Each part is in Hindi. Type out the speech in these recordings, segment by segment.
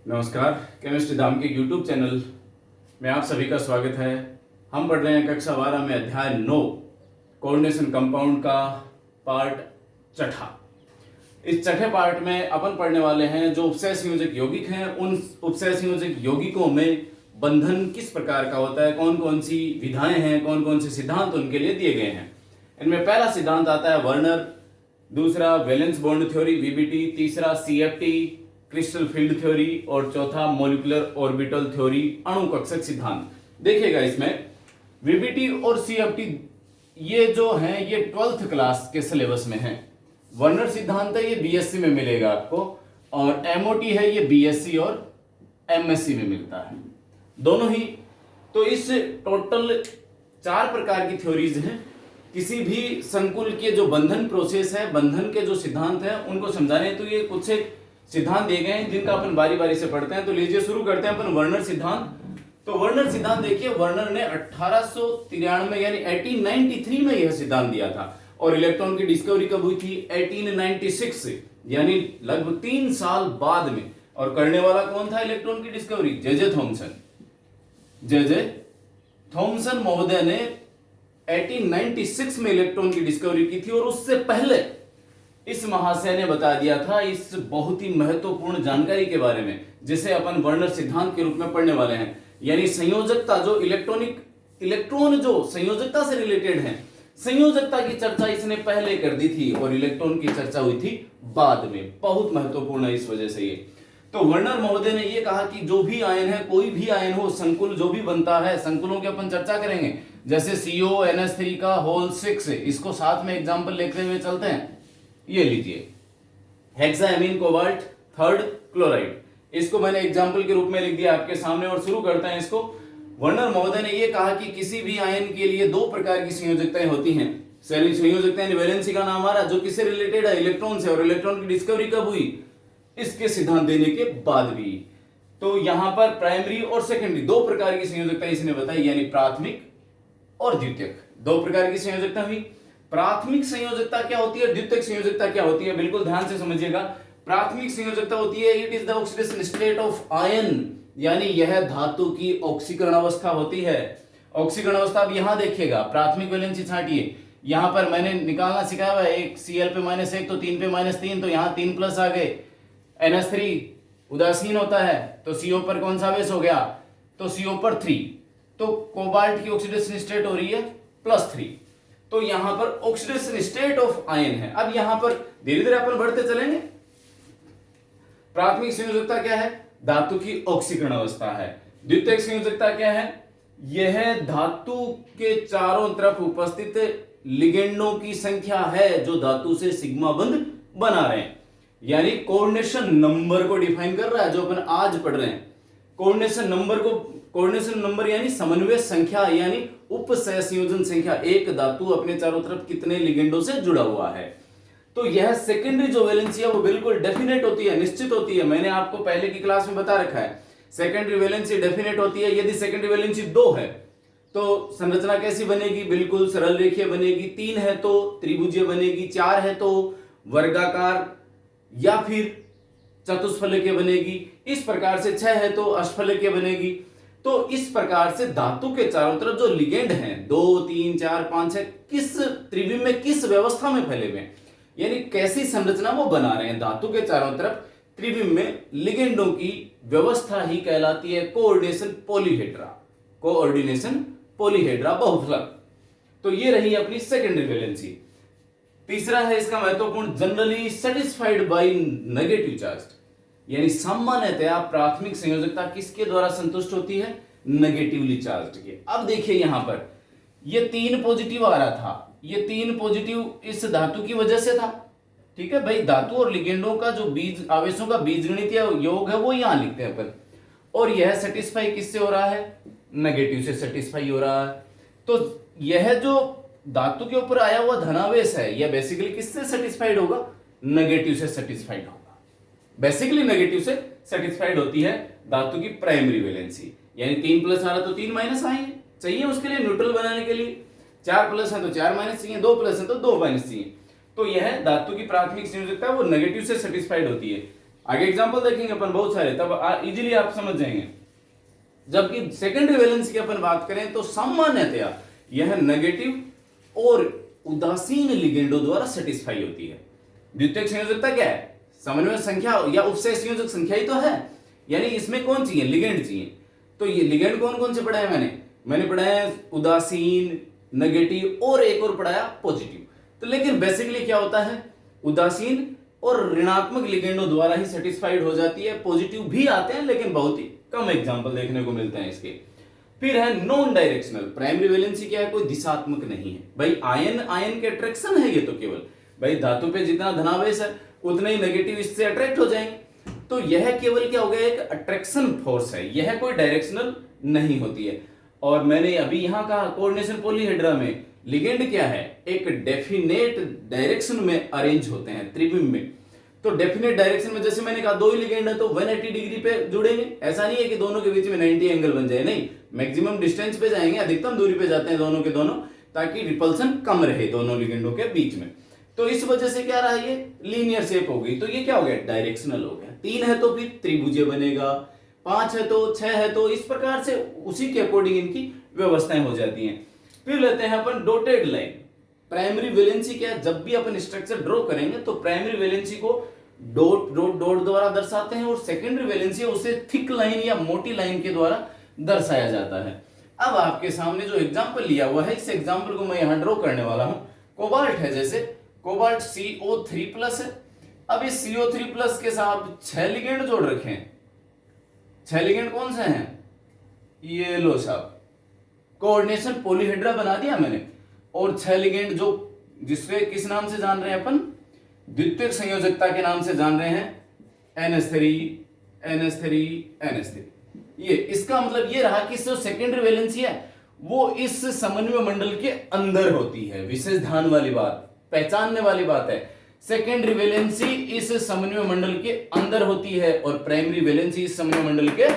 नमस्कार। केमिस्ट्री धाम के यूट्यूब चैनल में आप सभी का स्वागत है। हम पढ़ रहे हैं कक्षा 12 में अध्याय 9 कोऑर्डिनेशन कंपाउंड का पार्ट छठा। इस छठे पार्ट में अपन पढ़ने वाले हैं जो उपसय संयोजक यौगिक हैं, उन उपसय संयोजक यौगिकों में बंधन किस प्रकार का होता है, कौन कौन सी विधाएं हैं, कौन कौन से सिद्धांत उनके लिए दिए गए हैं। इनमें पहला सिद्धांत आता है वर्नर, दूसरा वैलेंस बॉन्ड थ्योरी वीबीटी, तीसरा सीएफटी क्रिस्टल फील्ड थ्योरी और चौथा मॉलिक्यूलर ऑर्बिटल थ्योरी अणु कक्षक सिद्धांत। देखिएगा इसमें वीबीटी और सीएफटी ये जो हैं ये 12th क्लास के सिलेबस में हैं। वर्नर सिद्धांत है ये बीएससी में मिलेगा आपको, और एमओटी है ये बीएससी और एमएससी में मिलता है दोनों ही। तो इस टोटल 4 प्रकार की थ्योरीज हैं। किसी भी संकुल के जो बंधन प्रोसेस है, बंधन के जो सिद्धांत है उनको समझाने, तो ये कुछ एक सिद्धांत दिए गए हैं जिनका अपन बारी बारी से पढ़ते हैं। तो लीजिए शुरू करते हैं अपन वर्नर सिद्धांत। तो वर्नर सिद्धांत देखिए, वर्नर ने 1893 यानी 1893 में यह सिद्धांत दिया था, और इलेक्ट्रॉन की डिस्कवरी कब हुई थी? 1896 से, यानी लगभग 3 साल बाद में। और करने वाला कौन था इलेक्ट्रॉन की discovery? J Thomson. J Thomson महोदय ने 1896 में इलेक्ट्रॉन की डिस्कवरी की थी, और उससे पहले इस महाशय ने बता दिया था इस बहुत ही महत्वपूर्ण जानकारी के बारे में, जिसे अपन वर्नर सिद्धांत के रूप में पढ़ने वाले हैं। यानी संयोजकता, जो इलेक्ट्रॉन जो संयोजकता से रिलेटेड है, संयोजकता की चर्चा इसने पहले कर दी थी और इलेक्ट्रॉन की चर्चा हुई थी बाद में। बहुत महत्वपूर्ण है इस वजह से ये। तो वर्नर महोदय ने यह कहा कि जो भी आयन है, कोई भी आयन हो, संकुल जो भी बनता है, संकुलों की अपन चर्चा करेंगे, जैसे CONH3 का होल 6, इसको साथ में एग्जाम्पल लेते हुए चलते हैं। ये लीजिए हेक्साएमीन कोबाल्ट 3rd क्लोराइड, इसको मैंने एग्जाम्पल के रूप में लिख दिया आपके सामने, और शुरू करते हैं इसको। वर्नर महोदय ने यह कहा कि किसी भी आयन के लिए 2 प्रकार की संयोजकताएं होती हैं। संयोजकताएं वैलेंसी का नाम आ रहा, जो किससे रिलेटेड है? इलेक्ट्रॉन से। और इलेक्ट्रॉन की डिस्कवरी कब हुई? इसके सिद्धांत देने के बाद भी। तो यहां पर प्राइमरी और सेकेंडरी 2 प्रकार की संयोजकता इसने बताई, यानी प्राथमिक और द्वितीयक 2 प्रकार की संयोजकता हुई। प्राथमिक संयोजकता क्या होती है, द्वितीयक संयोजकता क्या होती है? बिल्कुल ध्यान से समझिएगा। प्राथमिक संयोजकता होती है it is the oxidation state of ion, यानी यह धातु की ऑक्सीकरण अवस्था होती है। ऑक्सीकरण अवस्था अब यहां देखिएगा, प्राथमिक वैलेंसी छांटिए, यहां पर मैंने निकालना सिखाया हुआ है, एक Cl पे -1 तो 3 पे -3, तो यहां 3 प्लस आ गए। NH3 उदासीन होता है, तो CO पर कौन सा बेस हो गया? तो CO पर 3, तो कोबाल्ट की ऑक्सीडेशन स्टेट हो रही है +3। तो यहां पर ऑक्सीडेशन स्टेट ऑफ आयन है। अब यहां पर धीरे धीरे अपन बढ़ते चलेंगे। प्राथमिक संयोजकता क्या है? धातु की ऑक्सीकरण अवस्था है। द्वितीयक संयोजकता क्या है? यह धातु के चारों तरफ उपस्थित लिगेंडों की संख्या है जो धातु से सिग्मा बंध बना रहे हैं, यानी कोऑर्डिनेशन नंबर को डिफाइन कर रहा है जो अपन आज पढ़ रहे हैं। कोऑर्डिनेशन नंबर यानी समन्वय संख्या, यानी उपसय संयोजन संख्या। एक धातु अपने चारों तरफ कितने लिगेंडों से जुड़ा हुआ है। तो यह सेकेंडरी जो वैलेंसी है वो बिल्कुल डेफिनेट होती है, निश्चित होती है। मैंने आपको पहले की क्लास में बता रखा है, सेकेंडरी वैलेंसी डेफिनेट होती है। यदि सेकेंडरी वैलेंसी 2 है तो संरचना कैसी बनेगी? बिल्कुल सरल रेखीय बनेगी। 3 है तो त्रिभुजीय बनेगी, 4 है तो वर्गाकार या फिर चतुष्फलकीय बनेगी, इस प्रकार से 6 है तो अष्टफलकीय बनेगी। तो इस प्रकार से धातु के चारों तरफ जो लिगेंड हैं 2, 3, 4, 5, 6 किस त्रिविम में, किस व्यवस्था में फैले हुए हैं, यानी कैसी संरचना वो बना रहे हैं। धातु के चारों तरफ त्रिविम में लिगेंडों की व्यवस्था ही कहलाती है कोऑर्डिनेशन पॉलीहेड्रा बहुफलक। तो ये रही अपनी सेकेंडरी वैलेंसी। तीसरा है इसका महत्वपूर्ण, generally satisfied by negative charge, यानी सामान्यतया प्राथमिक संयोजकता किसके द्वारा संतुष्ट होती है? नेगेटिवली चार्ज के। अब देखिए यहां पर ये 3 पॉजिटिव आ रहा था, ये 3 पॉजिटिव इस धातु की वजह से था। ठीक है भाई, धातु और लिगेंडों का जो बीज आवेशों का बीजगणितीय योग है वो यहां लिखते हैं अपन। और यह सेटिस्फाई किससे हो रहा है? नेगेटिव से सेटिस्फाई हो रहा है। तो यह जो धातु के ऊपर आया हुआ धनावेश है, यह बेसिकली किससे सेटिस्फाइड होगा? नेगेटिव से सेटिस्फाइड होगा। बेसिकली नेगेटिव से सेटिस्फाइड होती है धातु की प्राइमरी वैलेंसी, यानी 3 प्लस आ रहा तो 3 माइनस आएंगे, चाहिए उसके लिए न्यूट्रल बनाने के लिए। 4 प्लस है तो 4 माइनस चाहिए, 2 प्लस है तो 2 माइनस चाहिए। तो यह धातु की प्राथमिक संयोजकता वो नेगेटिव से सेटिस्फाइड होती है। आगे एग्जांपल देखेंगे अपन बहुत सारे, तब इजीली आप समझ जाएंगे। जबकि सेकेंडरी वैलेंसी की अपन बात करें तो सामान्यतया यह नेगेटिव और उदासीन लिगेंडों द्वारा सेटिस्फाई होती है। द्वितीयक संयोजकता क्या है? समन्वय संख्या या उपसय संयोजक संख्या ही तो है, यानी इसमें कौन चाहिए? लिगेंड चाहिए। तो ये लिगेंड कौन कौन से पढ़ाया मैंने पढ़ाया उदासीन, नेगेटिव और एक और पढ़ाया पॉजिटिव। तो लेकिन बेसिकली क्या होता है, उदासीन और ऋणात्मक लिगेंडों द्वारा ही सेटिस्फाइड हो जाती है। पॉजिटिव भी आते हैं लेकिन बहुत ही कम एग्जांपल देखने को मिलते हैं इसके। फिर है नॉन डायरेक्शनल। प्राइमरी वैलेंसी क्या है? कोई दिशात्मक नहीं है भाई। आयन आयन के अट्रैक्शन है ये तो केवल, भाई धातु पे जितना धनावेश है उतने ही नेगेटिव इससे अट्रैक्ट हो जाएंगे। तो यह केवल क्या हो गया? एक अट्रैक्शन फोर्स है, यह कोई डायरेक्शनल नहीं होती है। और मैंने अभी यहां कहा कोऑर्डिनेशन पॉलीहेड्रा में लिगेंड क्या है? एक डेफिनेट डायरेक्शन में अरेंज होते हैं त्रिविम में। तो डेफिनेट डायरेक्शन में जैसे मैंने कहा दो ही लिगेंड है तो 180 डिग्री पे जुड़ेंगे। ऐसा नहीं है कि दोनों के बीच में 90 एंगल बन जाए, नहीं, मैक्सिमम डिस्टेंस पे जाएंगे, अधिकतम दूरी पे जाते हैं दोनों के दोनों, ताकि रिपल्सन कम रहे दोनों लिगेंडों के बीच में। तो इस वजह से क्या रहा, ये लीनियर शेप हो गई। तो ये क्या हो गया? डायरेक्शनल हो गया। 3 है तो फिर त्रिभुज बनेगा, 5 है तो 6 है तो, इस प्रकार से उसी के अकॉर्डिंग इनकी व्यवस्थाएं हो जाती हैं। फिर लेते हैं अपन डॉटेड लाइन। प्राइमरी वैलेंसी क्या है? जब भी अपन स्ट्रक्चर ड्रॉ करेंगे तो primary valency co dot dot dot द्वारा दर्शाते हैं और सेकेंडरी वैलेंसी उसे थिक लाइन या मोटी लाइन के द्वारा दर्शाया जाता है। अब आपके सामने जो एग्जांपल लिया हुआ है, इस एग्जांपल को मैं यहां ड्रॉ करने वाला हूं। कोबाल्ट है, जैसे कोबाल्ट CO3+ है। अब इस CO3+ के साथ 6 लिगेंड जोड़ रखे हैं। 6 लिगेंड कौन से हैं? ये लो साहब, कोऑर्डिनेशन पॉलीहेड्रा बना दिया मैंने। और 6 लिगेंड जो जिसके किस नाम से जान रहे हैं अपन? द्वितीयक संयोजकता के नाम से जान रहे हैं, NH3 NH3 NH3। ये इसका मतलब ये रहा कि जो सेकेंडरी वैलेंसी है वो इस समन्वय मंडल के अंदर होती है। विशेष ध्यान वाली बात, पहचानने वाली बात है, सेकेंडरी वैलेंसी इस समन्वय मंडल के अंदर होती है और प्राइमरी वैलेंसी इस समन्वय मंडल के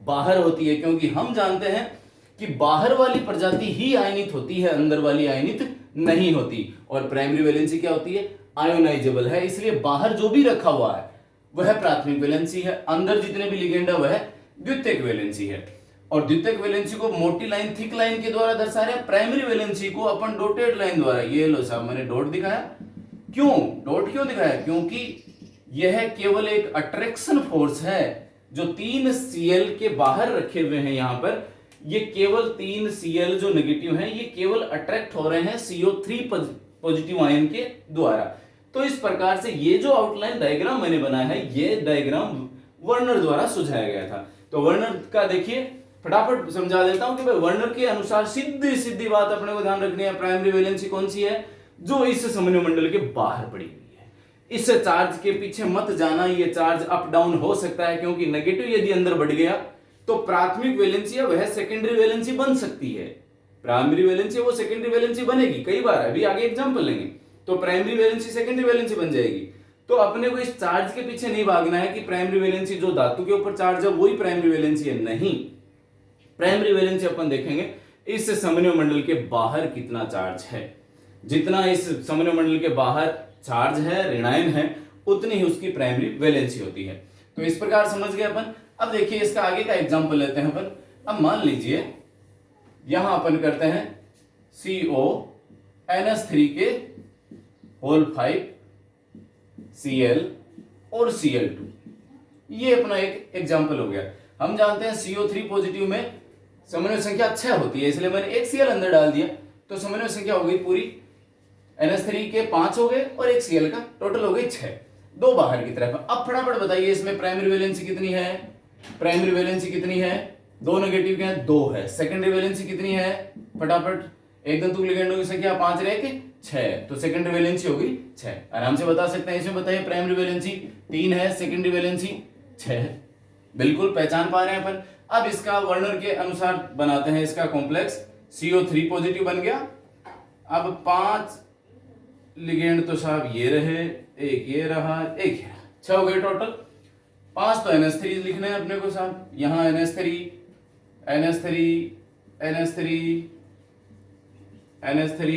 बाहर होती है। क्योंकि हम जानते हैं कि बाहर वाली प्रजाति ही आयनित होती है, अंदर वाली आयनित नहीं होती। और प्राइमरी वैलेंसी क्या होती है? आयोनाइजेबल है, इसलिए बाहर जो भी रखा हुआ है वह प्राथमिक वैलेंसी है, अंदर जितने भी लिगेंड है वह द्वितीयक वैलेंसी है। और द्वितीयक वैलेंसी को मोटी लाइन थिक लाइन के द्वारा दर्शा रहे हैं, प्राइमरी वैलेंसी को अपन डॉटेड लाइन द्वारा। ये लो साहब, मैंने डॉट दिखाया। क्यों डॉट क्यों दिखाया? क्योंकि यह केवल एक अट्रैक्शन फोर्स है जो 3 Cl के बाहर रखे हुए हैं। यहां पर ये केवल 3 Cl जो नेगेटिव हैं, ये केवल अट्रैक्ट हो रहे हैं CO3 पॉजिटिव आयन के द्वारा। तो इस प्रकार से ये जो आउटलाइन डायग्राम मैंने बनाया है, ये डायग्राम वर्नर द्वारा सुझाया गया था। तो वर्नर का देखिए, फटाफट समझा देता हूं कि भाई वर्नर के अनुसार सीधी सीधी बात अपने को ध्यान रखनी है। प्राइमरी वैलेंसी कौन सी है? जो इस समन्वय मंडल के बाहर पड़ी हुई है। इस चार्ज के पीछे मत जाना, ये चार्ज अप डाउन हो सकता है, क्योंकि नेगेटिव यदि अंदर बढ़ गया तो प्राथमिक वैलेंसी है वह सेकेंडरी वैलेंसी बन सकती है। प्राइमरी वैलेंसी वो सेकेंडरी वैलेंसी बनेगी कई बार, अभी आगे एग्जांपल लेंगे। तो प्राइमरी वैलेंसी सेकेंडरी वैलेंसी बन जाएगी। तो अपने को इस चार्ज के पीछे नहीं भागना है कि प्राइमरी वैलेंसी जो धातु के ऊपर चार्ज है वही प्राइमरी वैलेंसी है, नहीं। प्राइमरी वैलेंसी अपन देखेंगे इस समन्वय मंडल के बाहर कितना चार्ज है। जितना इस समन्वय मंडल के बाहर चार्ज है, ऋणायन है, उतनी ही उसकी प्राइमरी वैलेंसी होती है। तो इस प्रकार समझ गए अपन। अब देखिए इसका आगे का एग्जांपल लेते हैं अपन। अब मान लीजिए यहां अपन करते हैं CONH3 के होल 5 Cl और Cl2। ये अपना एक एग्जांपल हो गया। हम जानते हैं CO3 पॉजिटिव में समन्वय संख्या 6 होती है, इसलिए मैंने एक Cl अंदर डाल दिया तो समन्वय संख्या हो गई पूरी। NH3 के 5 हो गए और एक Cl का टोटल हो गई 6, 2 बाहर की तरफ। अब फटाफट बताइए इसमें प्राइमरी वैलेंसी कितनी है? प्राइमरी वैलेंसी कितनी है? 2 नेगेटिव के हैं, 2 है। सेकेंडरी वैलेंसी कितनी है? फटाफट, एक दंतुक लिगेंडों की संख्या 5 रह के 6, तो सेकेंडरी वैलेंसी हो गई 6। आराम से बता सकते हैं। इसमें बताइए प्राइमरी वैलेंसी 3 है, सेकेंडरी वैलेंसी 6 है। बिल्कुल पहचान पा रहे हैं अपन। अब इसका वर्नर के अनुसार बनाते हैं इसका कॉम्प्लेक्स। CO3 पॉजिटिव बन गया। अब 5 लिगेंड तो साहब ये रहे, एक ये रहा, एक ये रहा, 6 हो गए टोटल। 5 तो NH3 लिखना है अपने को साहब। यहां NH3 NH3 NH3 NH3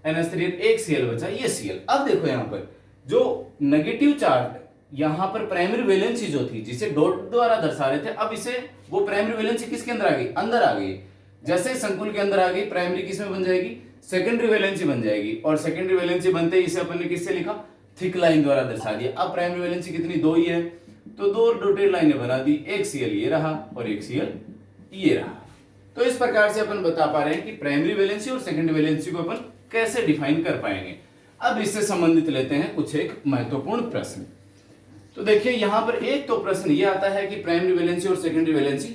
NH3, एक Cl बचा, ये Cl। अब देखो यहां पर जो नेगेटिव चार्ज यहां पर प्राइमरी वैलेंसी जो थी जिसे डॉट द्वारा दर्शा रहे थे, अब इसे वो प्राइमरी वैलेंसी किसके अंदर आ गई, अंदर आ गई। जैसे संकुल के अंदर आ गई, प्राइमरी किसमें बन जाएगी, सेकेंडरी वैलेंसी बन जाएगी। और सेकेंडरी वैलेंसी बनते ही इसे अपन ने किससे लिखा, थिक लाइन द्वारा दर्शा दिया। अब प्राइमरी वैलेंसी कितनी, 2 ही है, तो 2 डॉटेड लाइनें बना दी, एक Cl ये रहा और एक Cl ये रहा। तो इस प्रकार से अपन बता पा रहे हैं कि प्राइमरी वैलेंसी और सेकेंडरी वैलेंसी को अपन कैसे डिफाइन कर पाएंगे। अब इससे संबंधित लेते हैं कुछ एक महत्वपूर्ण प्रश्न। तो देखिए यहां पर एक तो प्रश्न ये आता है कि प्राइमरी वैलेंसी और सेकेंडरी वैलेंसी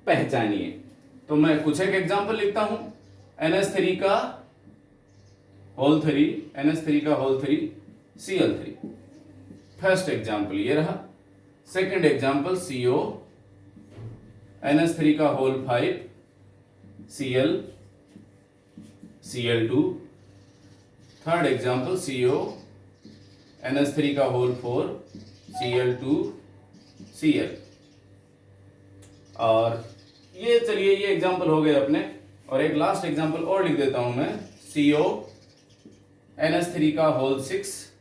पहचानिए। तो मैं कुछ एक एग्जांपल लिखता हूं, NH3 का होल 3 Cl3। फर्स्ट एग्जांपल ये रहा। सेकेंड एग्जांपल CO NH3 का whole 5 Cl2। Third example CO NH3 का होल 4 Cl2Cl। और ये चलिए ये एग्जांपल हो गए अपने। और एक लास्ट एग्जांपल और लिख देता हूं मैं, CO NH3 का होल 6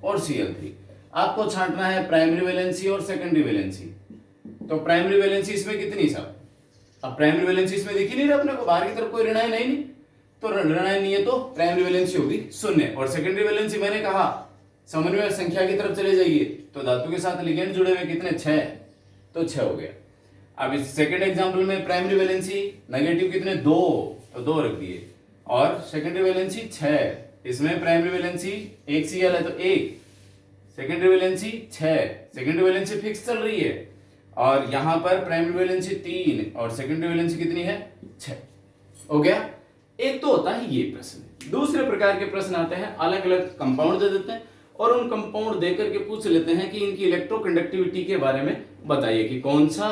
और Cl3। आपको छांटना है प्राइमरी वैलेंसी और सेकेंडरी वैलेंसी। तो प्राइमरी वैलेंसी इसमें कितनी साहब, अब प्राइमरी वैलेंसी इसमें दिख ही नहीं रहा अपने को, बाहर की तरफ कोई ऋणाएं नहीं, तो ऋणाएं नहीं है तो प्राइमरी वैलेंसी होगी 0। और सेकेंडरी वैलेंसी मैंने कहा समन्वय संख्या की तरफ चले जाइए, तो धातु के साथ लिगेंड जुड़े हुए कितने, 6, तो 6 हो गया। अब इस सेकेंड एग्जांपल में प्राइमरी वैलेंसी नेगेटिव कितने, 2, तो 2 रख दिए। और सेकेंडरी वैलेंसी 6, इसमें प्राइमरी वैलेंसी 1 Cl है तो 1, secondary valency 6, secondary valency fix चल रही है। और यहां पर प्राइमरी वैलेंसी 3 और सेकेंडरी वैलेंसी कितनी है, 6 हो गया। एक तो होता है ये प्रश्न। दूसरे प्रकार के प्रश्न आते हैं, अलग अलग कंपाउंड दे देते हैं और उन कंपाउंड देकर के पूछ लेते हैं कि इनकी इलेक्ट्रोकंडक्टिविटी के बारे में बताइए कि कौन सा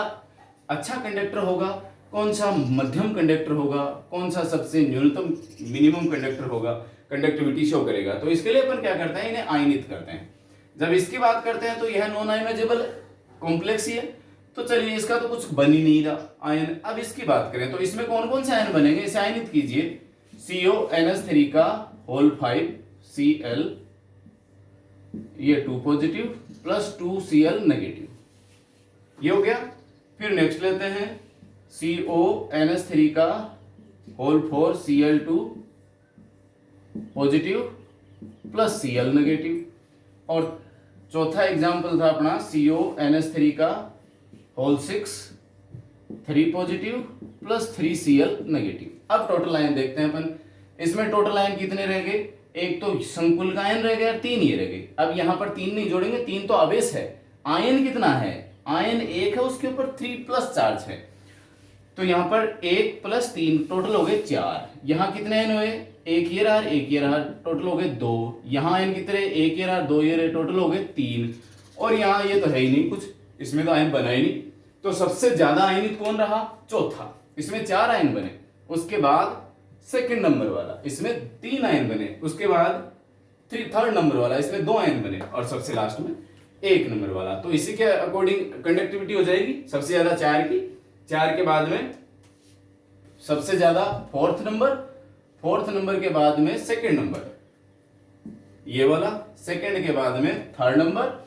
अच्छा कंडक्टर होगा, कौन सा मध्यम कंडक्टर होगा, कौन सा सबसे न्यूनतम मिनिमम कंडक्टर होगा, कंडक्टिविटी शो करेगा। तो इसके लिए अपन क्या करते हैं, इन्हें आयनित करते हैं। जब इसकी बात करते हैं तो यह नॉन आयनाइजेबल कॉम्प्लेक्स ही है, तो चलिए इसका तो कुछ बन ही नहीं रहा आयन। अब इसकी बात करें तो इसमें कौन कौन से आयन बनेंगे, इसे आयनित कीजिए। CO NH3 का होल 5 Cl, ये 2 पॉजिटिव प्लस 2 Cl नेगेटिव, ये हो गया। फिर नेक्स्ट लेते हैं CO NH3 का whole 4 Cl2 positive plus Cl negative. और चौथा एग्जांपल था अपना CO NH3 का whole 6 3 positive plus 3 Cl negative. अब टोटल आयन देखते हैं अपन। इसमें टोटल आयन कितने रह गए, एक तो संकुल का आयन रह गया, 3 ये रह गए। अब यहां पर 3 नहीं जोड़ेंगे, 3 तो अवेश है। आयन कितना है, आयन 1 है, उसके ऊपर 3 प्लस चार्ज है, तो यहां पर 1 प्लस 3 टोटल हो गए 4। यहां कितने आयन हुए, 1 ये रहा, 1 ये रहा, टोटल हो गए 2। यहां आयन कितने, 1 ये रहा, 2 ये रहे, टोटल हो गए 3। और यहां ये तो है ही नहीं कुछ, इसमें तो आयन बना ही नहीं। तो सबसे ज्यादा आयनित कौन रहा, चौथा, इसमें 4 आयन बने। उसके बाद सेकंड नंबर वाला, इसमें 3 आयन बने। उसके बाद थर्ड नंबर वाला, इसमें 2 आयन बने। और सबसे लास्ट में 1 नंबर वाला। तो इसी के अकॉर्डिंग कंडक्टिविटी हो जाएगी सबसे ज्यादा 4 की, 4 के बाद में सबसे ज्यादा फोर्थ नंबर के बाद में सेकंड नंबर, ये वाला, सेकंड के बाद में थर्ड नंबर,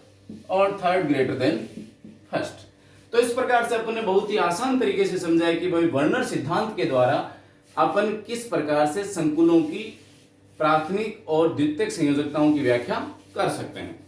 और थर्ड ग्रेटर देन फर्स्ट। तो इस प्रकार से अपन ने बहुत ही आसान तरीके से समझाया कि भाई वर्नर सिद्धांत के द्वारा अपन किस प्रकार से संकुलों की प्राथमिक और द्वितीयक संयोजकताओं की व्याख्या कर सकते हैं।